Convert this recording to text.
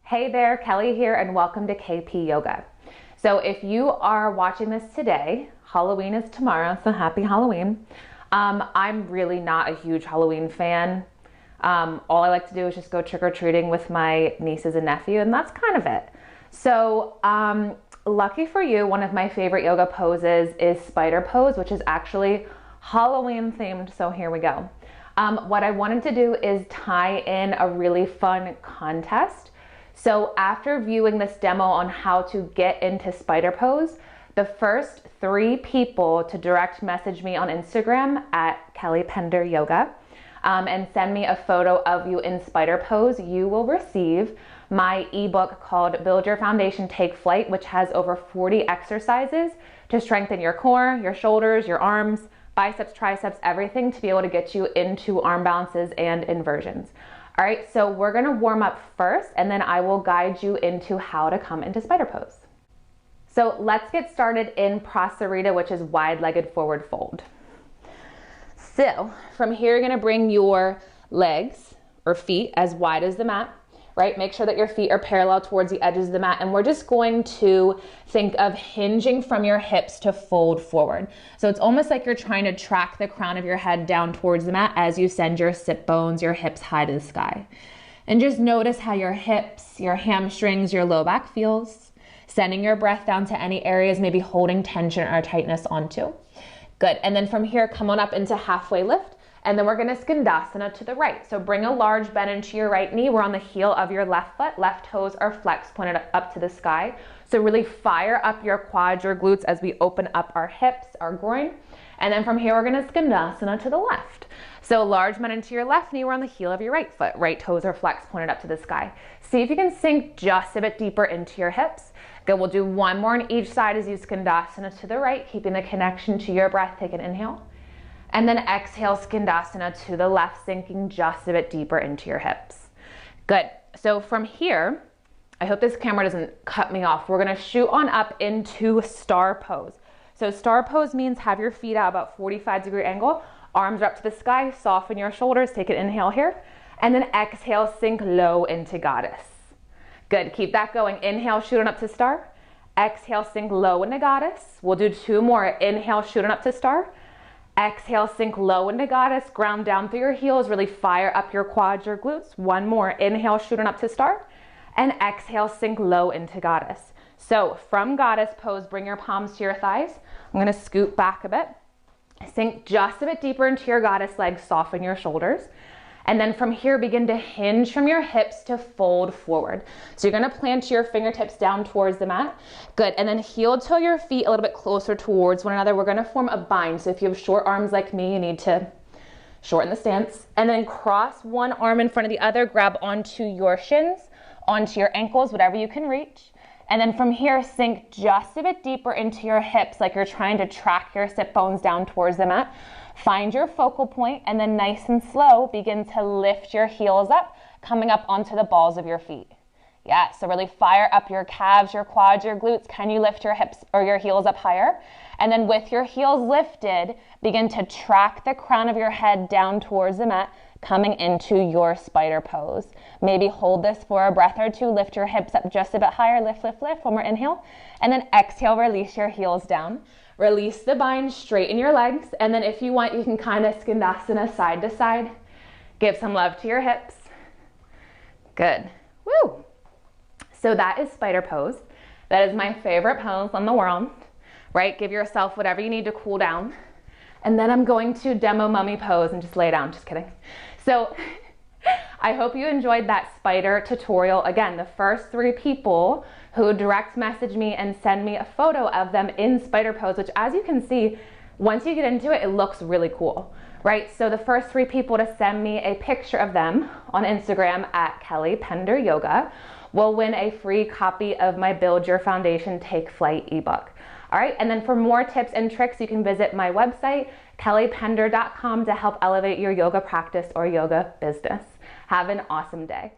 Hey there, Kelly here, and welcome to KP Yoga. So if you are watching this today, Halloween is tomorrow, so happy Halloween. I'm really not a huge Halloween fan. All I like to do is just go trick-or-treating with my nieces and nephew, and that's kind of it. So lucky for you, one of my favorite yoga poses is spider pose, which is actually Halloween themed, so here we go. What I wanted to do is tie in a really fun contest. So after viewing this demo on how to get into spider pose, the first 3 people to direct message me on Instagram at Kelly Pender Yoga and send me a photo of you in spider pose, you will receive my ebook called Build Your Foundation, Take Flight, which has over 40 exercises to strengthen your core, your shoulders, your arms, biceps, triceps, everything to be able to get you into arm balances and inversions. All right, so we're gonna warm up first and then I will guide you into how to come into spider pose. So let's get started in Prasarita, which is wide-legged forward fold. So from here, you're gonna bring your legs or feet as wide as the mat, right? Make sure that your feet are parallel towards the edges of the mat. And we're just going to think of hinging from your hips to fold forward. So it's almost like you're trying to track the crown of your head down towards the mat as you send your sit bones, your hips high to the sky. And just notice how your hips, your hamstrings, your low back feels. Sending your breath down to any areas maybe holding tension or tightness onto. Good, and then from here, come on up into halfway lift. And then we're gonna skandasana to the right. So bring a large bend into your right knee. We're on the heel of your left foot. Left toes are flexed, pointed up to the sky. So really fire up your quads, your glutes as we open up our hips, our groin. And then from here, we're gonna skandasana to the left. So large bend into your left knee. We're on the heel of your right foot. Right toes are flexed, pointed up to the sky. See if you can sink just a bit deeper into your hips. Good, we'll do one more on each side as you skandasana to the right, keeping the connection to your breath. Take an inhale. And then exhale, skandasana to the left, sinking just a bit deeper into your hips. Good. So from here, I hope this camera doesn't cut me off. We're gonna shoot on up into star pose. So star pose means have your feet out about 45-degree angle, arms are up to the sky, soften your shoulders, take an inhale here, and then exhale, sink low into goddess. Good, keep that going. Inhale, shoot on up to star. Exhale, sink low into goddess. We'll do 2 more. Inhale, shoot on up to star. Exhale, sink low into goddess, ground down through your heels, really fire up your quads, your glutes. 1 more, inhale, shooting up to star, and exhale, sink low into goddess. So from goddess pose, bring your palms to your thighs. I'm gonna scoot back a bit, sink just a bit deeper into your goddess legs, soften your shoulders. And then from here, begin to hinge from your hips to fold forward. So you're gonna plant your fingertips down towards the mat. Good, and then heel toe your feet a little bit closer towards one another. We're gonna form a bind. So if you have short arms like me, you need to shorten the stance. And then cross one arm in front of the other, grab onto your shins, onto your ankles, whatever you can reach. And then from here, sink just a bit deeper into your hips, like you're trying to track your sit bones down towards the mat. Find your focal point and then nice and slow, begin to lift your heels up, coming up onto the balls of your feet. Yeah, so really fire up your calves, your quads, your glutes. Can you lift your hips or your heels up higher? And then with your heels lifted, begin to track the crown of your head down towards the mat, coming into your spider pose. Maybe hold this for a breath or 2, lift your hips up just a bit higher, lift, lift, lift. 1 more inhale, and then exhale, release your heels down. Release the bind, straighten your legs, and then if you want, you can kind of skandasana side to side. Give some love to your hips. Good. Woo! So that is spider pose. That is my favorite pose in the world, right? Give yourself whatever you need to cool down. And then I'm going to demo mummy pose and just lay down, just kidding. So I hope you enjoyed that spider tutorial. Again, the first 3 people who direct message me and send me a photo of them in spider pose, which as you can see, once you get into it, it looks really cool, right? So the first 3 people to send me a picture of them on Instagram at Kelly Pender Yoga will win a free copy of my Build Your Foundation, Take Flight ebook. All right, and then for more tips and tricks, you can visit my website, kellypender.com, to help elevate your yoga practice or yoga business. Have an awesome day.